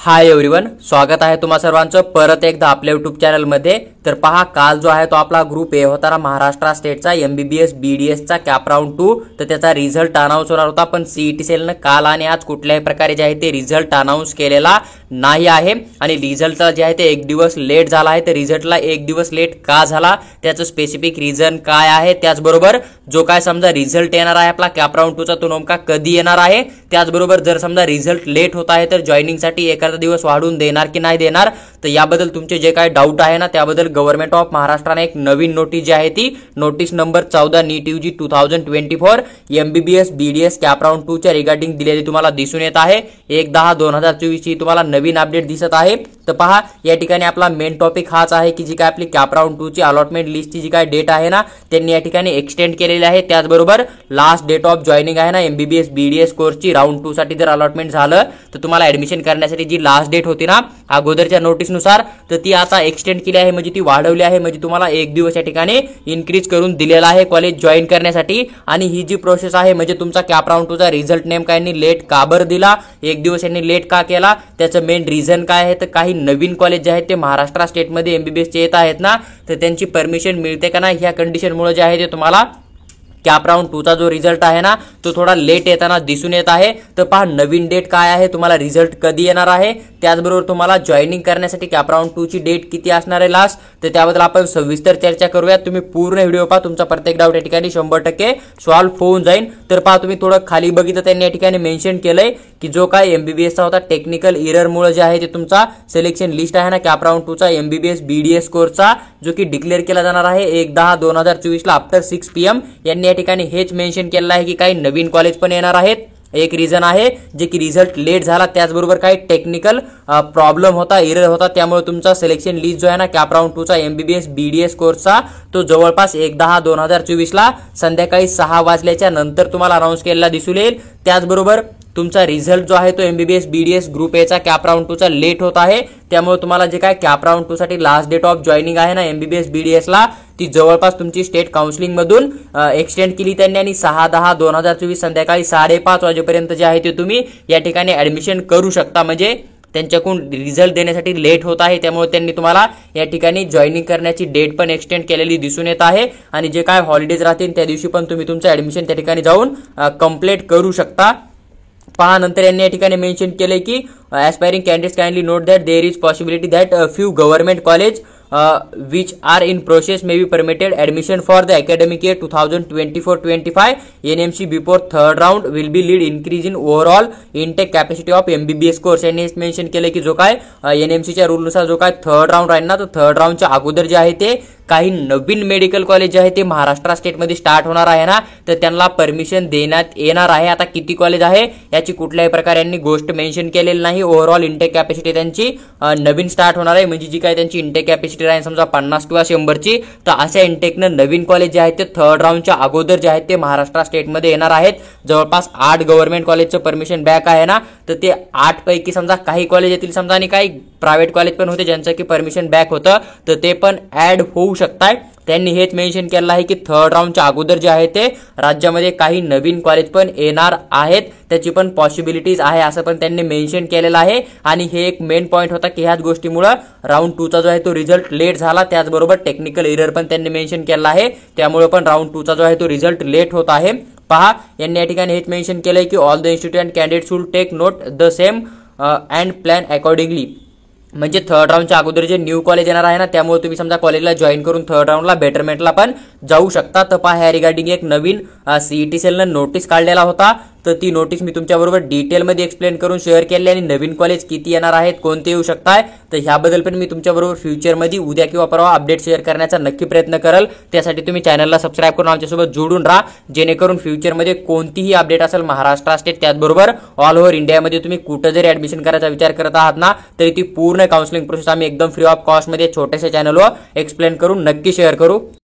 Hi everyone, स्वागत आहे तुम्हा सर्वांचं परत एकदा आपल्या यूट्यूब चॅनलमध्ये। तर पहा, काल जो आहे तो आपला ग्रुप ए होता ना महाराष्ट्र स्टेटचा एमबीबीएस बीडीएसचा कॅप राऊंड 2, तर त्याचा रिझल्ट अनाउन्स होणार होता, पण सीईटी सेलने काल आणि आज कुठल्याही प्रकारे जे आहे ते रिझल्ट अनाउन्स केलेला नाही आहे आणि रिझल्ट जे आहे ते एक दिवस लेट झाला आहे। तर रिझल्टला एक दिवस लेट का झाला त्याचं स्पेसिफिक रिझन काय आहे, त्याचबरोबर जो काय समजा रिझल्ट येणार आहे आपला कॅप राऊंड 2 चा तो नेमका कधी येणार आहे, त्याचबरोबर जर समजा रिझल्ट लेट होत आहे तर जॉईनिंगसाठी एखादा दिवस वाढवून देणार की नाही देणार, तर याबद्दल तुमचे जे काय डाऊट आहे ना त्याबद्दल गव्हर्नमेंट ऑफ महाराष्ट्राने एक नवीन नोटीस जी आहे ती notice number 14 NEET UG 2024 MBBS BDS CAP round 2 च्या रिगार्डिंग दिलेली तुम्हाला दिसून येत आहे। 1/10/2024 ची तुम्हाला नवीन अपडेट दिसत आहे। तर पहा, या ठिकाणी आपला मेन टॉपिक हाच आहे की जी काय आपली कॅप राऊंड 2 ची अलॉटमेंट लिस्टची जी काय डेट आहे ना त्यांनी या ठिकाणी एक्सटेंड केलेली आहे। त्याचबरोबर लास्ट डेट ऑफ जॉईनिंग आहे ना एमबीबीएस बीडीएस कोर्सची राऊंड 2 साठी जर अलॉटमेंट झालं तर तुम्हाला ऍडमिशन करण्यासाठी जी लास्ट डेट होती ना अगोदरच्या नोटीसनुसार, तर ती आता एक्सटेंड केली आहे, म्हणजे ती वाढवली आहे, म्हणजे तुम्हाला एक दिवस या ठिकाणी इन्क्रीज करून दिलेला आहे कॉलेज जॉईन करण्यासाठी। आणि ही जी प्रोसेस आहे म्हणजे तुमचा कॅप राऊंड 2 चा रिझल्ट नेमका यांनी लेट का बरं दिला, एक दिवस यांनी लेट का केला, त्याचं मेन रिझन काय आहे, तर काही नवीन कॉलेज जे आहेत ते महाराष्ट्र स्टेटमध्ये एमबीबीएसचे येत आहेत ना, तर त्यांची परमिशन मिळते का नाही ह्या कंडिशनमुळे जे आहे ते तुम्हाला कॅप राऊंड 2 चा जो रिझल्ट आहे ना तो थोडा लेट येताना दिसून येत आहे। तर पहा, नवीन डेट काय आहे, तुम्हाला रिझल्ट कधी येणार आहे, त्याचबरोबर तुम्हाला जॉईनिंग करण्यासाठी कॅप राऊंड 2 ची डेट किती असणार आहे लास्ट, तर त्याबद्दल आपण सविस्तर चर्चा करूया। तुम्ही पूर्ण व्हिडिओ पहा, तुमचा प्रत्येक डाऊट या ठिकाणी 100% सॉल्व्ह होऊन जाईल। तर पहा, तुम्ही थोडं खाली बघितलं त्यांनी या ठिकाणी मेन्शन केलंय की जो काय एमबीबीएसचा होता टेक्निकल एरर मुळे जे आहे ते तुमचा सिलेक्शन लिस्ट आहे ना कॅप राऊंड 2 चा एमबीबीएस बीडीएस कोर्सचा जो की डिक्लेअर केला जाणार आहे 1/10/2024 ला आफ्टर 6 PM यांनी ठिकाणी हेच मेन्शन केलेलं आहे की काही नवीन कॉलेज पण येणार आहेत। एक रिझन आहे जे की रिझल्ट लेट झाला, त्याचबरोबर काही टेक्निकल प्रॉब्लेम होता, एरर होता, त्यामुळे तुमचा सिलेक्शन लिस्ट जो आहे ना कॅप राऊंड 2 चा एमबीबीएस बीडीएस कोर्सचा तो जवळपास 1/10/2024 ला संध्याकाळी 6 वाजल्याच्या नंतर तुम्हाला अनाउन्स केलेला दिसून येईल। त्याचबरोबर तुमचा रिझल्ट जो आहे तो एमबीबीएस बीडीएस ग्रुप ए चा कॅप राऊंड 2 चा लेट होत आहे, त्यामुळे तुम्हाला जे काय कॅप राऊंड 2 साठी लास्ट डेट ऑफ जॉईनिंग आहे ना एमबीबीएस बीडीएस ला ती जवळपास तुमची स्टेट काउन्सिलिंग मधून एक्सटेंड केली त्यांनी आणि 6/10/2024 संध्याकाळी 5:30 वाजेपर्यंत जे आहे ते तुम्ही या ठिकाणी ऍडमिशन करू शकता। म्हणजे त्यांच्याकडून रिझल्ट देण्यासाठी लेट होत आहे, त्यामुळे त्यांनी तुम्हाला या ठिकाणी जॉईनिंग करण्याची डेट पण एक्सटेंड केलेली दिसून येत आहे आणि जे काय हॉलिडेज राहतील त्या दिवशी पण तुम्ही तुमचं ऍडमिशन त्या ठिकाणी जाऊन कंप्लीट करू शकता। पहा, नंतर यांनी या ठिकाणी मेन्शन केले की aspiring candidates kindly note that there is possibility that a few government college which are in process may be permitted admission for the academic year 2024-25 NMC before third round will be lead increase in overall intake capacity of MBBS course। यांनी mention केले की जो काय NMC च्या rule नुसार जो काय third round राहील ना, तर थर्ड राऊंडच्या अगोदर जे आहे ते काही नवीन मेडिकल कॉलेज जे आहे ते महाराष्ट्र स्टेटमध्ये स्टार्ट होणार आहे ना, तर त्यांना परमिशन देण्यात येणार आहे। आता किती कॉलेज आहे याची कुठल्याही प्रकारे यांनी गोष्ट मेन्शन केलेली नाही। ओव्हरऑल इंटेक कॅपॅसिटी त्यांची नवीन स्टार्ट होणार आहे, म्हणजे जी काय त्यांची इंटेक कॅपॅसिटी राहील समजा 50 किंवा 100 ची, तर अशा इंटेकनं नवीन कॉलेज जे आहेत ते थर्ड राऊंडच्या अगोदर जे आहेत ते महाराष्ट्र स्टेटमध्ये येणार आहेत। जवळपास 8 गव्हर्नमेंट कॉलेजचं परमिशन बॅक आहे ना, तर ते 8 पैकी समजा काही कॉलेज येतील समजा आणि काही प्रायव्हेट कॉलेज पण होते ज्यांचं की परमिशन बॅक होतं, तर ते पण ऍड होऊ शकतात। त्यांनी हेच मेन्शन केलं आहे की थर्ड राऊंडच्या अगोदर जे आहे ते राज्यामध्ये काही नवीन कॉलेज पण येणार आहेत, त्याची पण पॉसिबिलिटीज आहे असं पण त्यांनी मेन्शन केलेलं आहे। आणि हे एक मेन पॉईंट होता की ह्याच गोष्टीमुळे राऊंड 2 चा जो आहे तो रिझल्ट लेट झाला, त्याचबरोबर टेक्निकल एरर पण त्यांनी मेन्शन केला आहे, त्यामुळे पण राऊंड 2 चा जो आहे तो रिझल्ट लेट होत आहे। पहा, यांनी या ठिकाणी हेच मेन्शन केलंय की all the institute and candidates should take note the same and plan accordingly. म्हणजे थर्ड राऊंडच्या अगोदर जे न्यू कॉलेज येणार आहे ना, त्यामुळे तुम्ही समजा कॉलेजला जॉईन करून थर्ड राऊंडला बेटरमेंटला पण जाऊ शकता। तर पहा, ह्या रिगार्डिंग एक नवीन सीईटी सेलनं नोटीस काढलेला होता, तर ती नोटीस मी तुमच्याबरोबर डिटेलमध्ये एक्सप्लेन करून शेअर केली आणि नवीन कॉलेज किती येणार आहेत, कोणते येऊ शकताय, तर ह्याबद्दल पण मी तुमच्याबरोबर फ्युचरमध्ये उद्या किंवा परवा अपडेट शेअर करण्याचा नक्की प्रयत्न करेल। त्यासाठी तुम्ही चॅनलला सबस्क्राईब करून आमच्यासोबत जोडून राहा, जेणेकरून फ्युचरमध्ये कोणतीही अपडेट असेल महाराष्ट्र स्टेट त्याचबरोबर ऑल ओव्हर इंडियामध्ये तुम्ही कुठं जरी ऍडमिशन करायचा विचार करत आहात ना, तरी ती पूर्ण काउन्सिलिंग प्रोसेस आम्ही एकदम फ्री ऑफ कॉस्टमध्ये छोट्याशा चॅनलवर एक्सप्लेन करून नक्की शेअर करू।